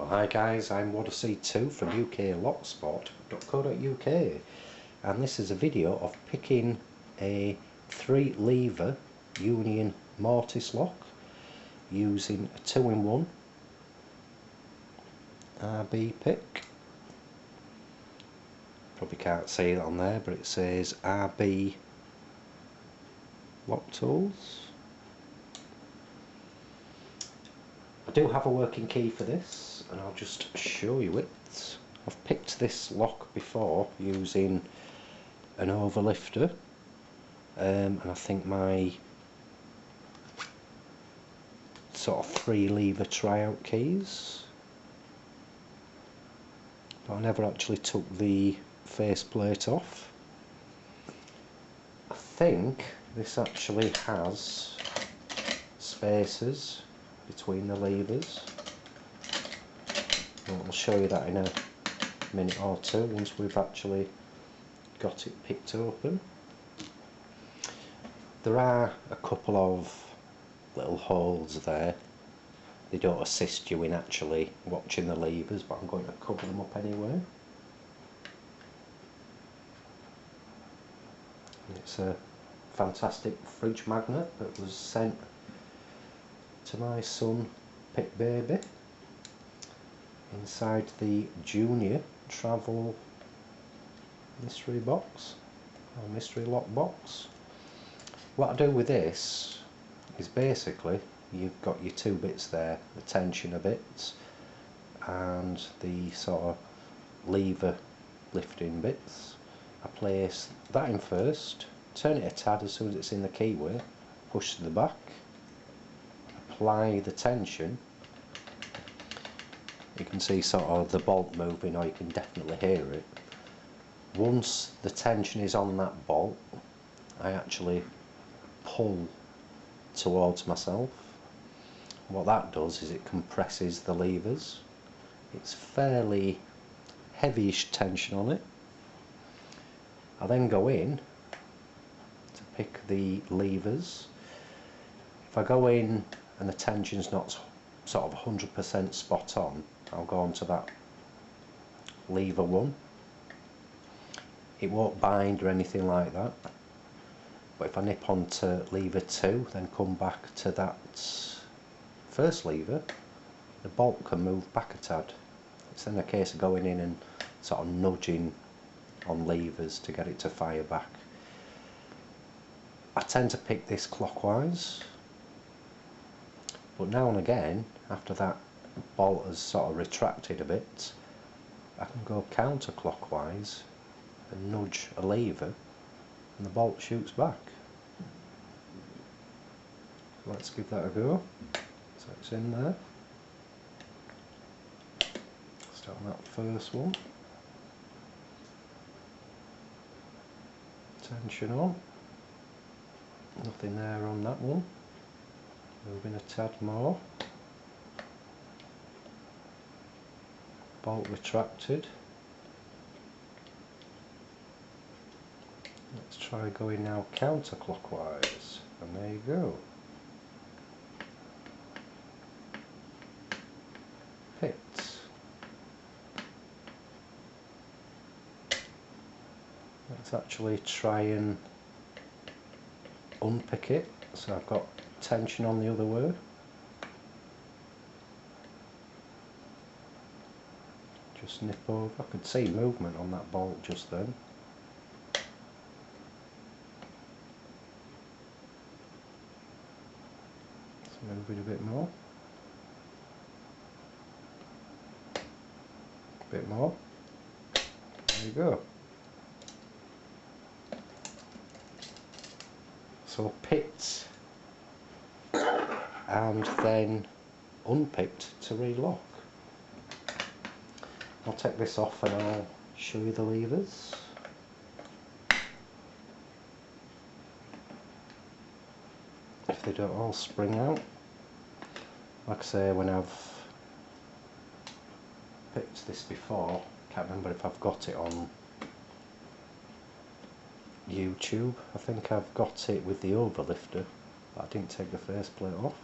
Hi guys, I'm Mortice2 from uklocksport.co.uk, and this is a video of picking a 3-lever Union Mortice lock using a 2-in-1 RB pick. Probably can't see it on there, but it says RB lock tools. I do have a working key for this, and I'll just show you it. I've picked this lock before using an overlifter, and I think my sort of 3-lever tryout keys, but I never actually took the faceplate off. I think this actually has spacers between the levers. I'll show you that in a minute or two once we've actually got it picked open. There are a couple of little holes there. They don't assist you in actually watching the levers, but I'm going to cover them up anyway. It's a fantastic fridge magnet that was sent to my son Pick Baby inside the Junior Travel mystery box, or mystery lock box. What I do with this is basically you've got your two bits there, the tensioner bits and the sort of lever lifting bits. I place that in first, turn it a tad as soon as it's in the keyway, push to the back, apply the tension. You can see sort of the bolt moving, or you can definitely hear it. Once the tension is on that bolt, I actually pull towards myself. What that does is it compresses the levers. It's fairly heavyish tension on it. I then go in to pick the levers. If I go in and the tension's not sort of 100% spot on, I'll go on to that lever 1. It won't bind or anything like that, but if I nip on to lever 2, then come back to that first lever, the bolt can move back a tad. It's then a case of going in and sort of nudging on levers to get it to fire back. I tend to pick this clockwise, but now and again, after that bolt has sort of retracted a bit, I can go counterclockwise and nudge a lever and the bolt shoots back. So let's give that a go. So it's in there. Start on that first one. Tension on. Nothing there on that one. Moving a tad more. Bolt retracted. Let's try going now counterclockwise, and there you go. Fits. Let's actually try and unpick it. So I've got tension on the other way. Just nip over. I could see movement on that bolt just then. Let's move it a bit more. A bit more. There you go. So picked and then unpicked to relock. I'll take this off and I'll show you the levers. If they don't all spring out. Like I say, when I've picked this before, can't remember if I've got it on YouTube. I think I've got it with the overlifter, but I didn't take the faceplate off.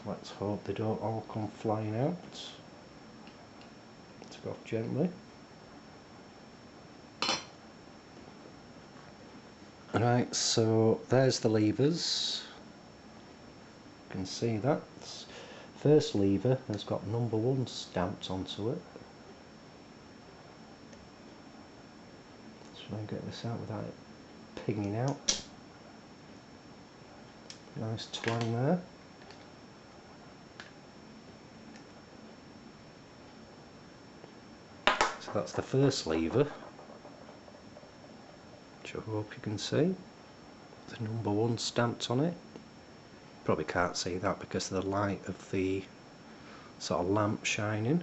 Let's hope they don't all come flying out. Take off gently. Right, so there's the levers. You can see that. First lever has got number 1 stamped onto it. Let's try and get this out without it pinging out. Nice twang there. So that's the first lever, which I hope you can see. The number 1 stamped on it. Probably can't see that because of the light of the sort of lamp shining.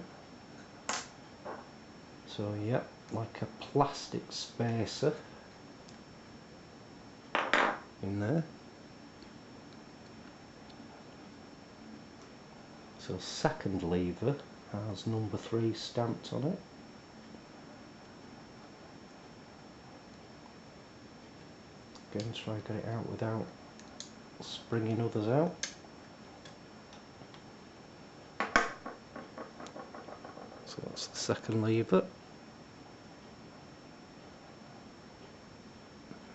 So yeah, like a plastic spacer in there. So second lever has number 3 stamped on it. Again, try and get it out without springing others out. So that's the second lever.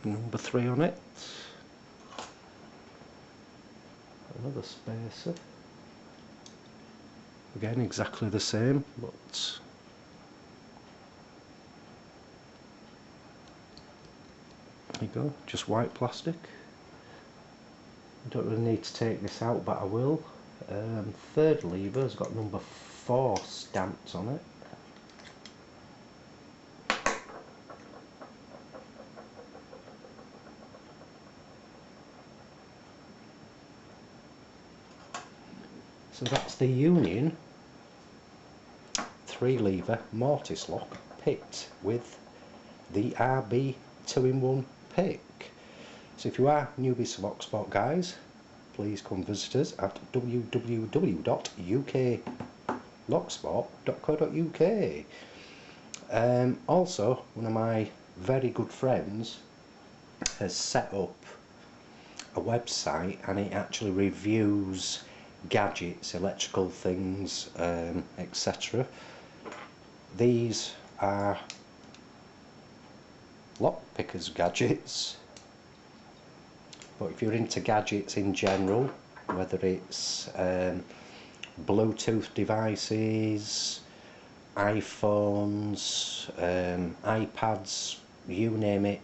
Number 3 on it. Another spacer. Again, exactly the same, but there you go, just white plastic. I don't really need to take this out, but I will. Third lever has got number 4 stamped on it. So that's the Union 3-lever Mortice lock picked with the RB 2-in-1 pick. So if you are newbies to Locksport, guys, please come visit us at www.uklocksport.co.uk. Also, one of my very good friends has set up a website, and it actually reviews gadgets, electrical things, etc. These are lock pickers gadgets, but if you're into gadgets in general, whether it's Bluetooth devices, iPhones, iPads, you name it,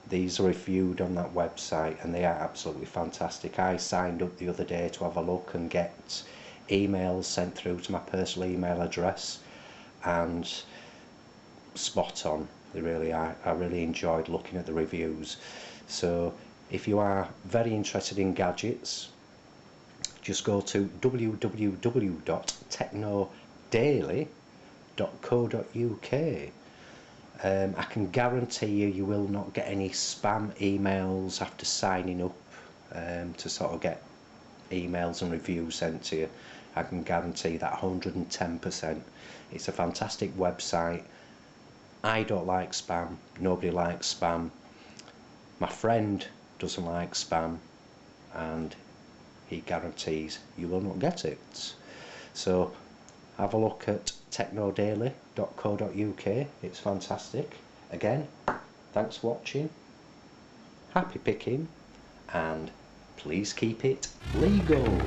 these are reviewed on that website, and they are absolutely fantastic. I signed up the other day to have a look and get emails sent through to my personal email address, and spot on, they really are. I really enjoyed looking at the reviews. So if you are very interested in gadgets, just go to www.technodaily.co.uk. I can guarantee you will not get any spam emails after signing up to sort of get emails and reviews sent to you. I can guarantee that 110%. It's a fantastic website. I don't like spam, nobody likes spam. My friend doesn't like spam, and he guarantees you will not get it. So have a look at technodaily.co.uk. It's fantastic. Again, thanks for watching, happy picking, and please keep it legal.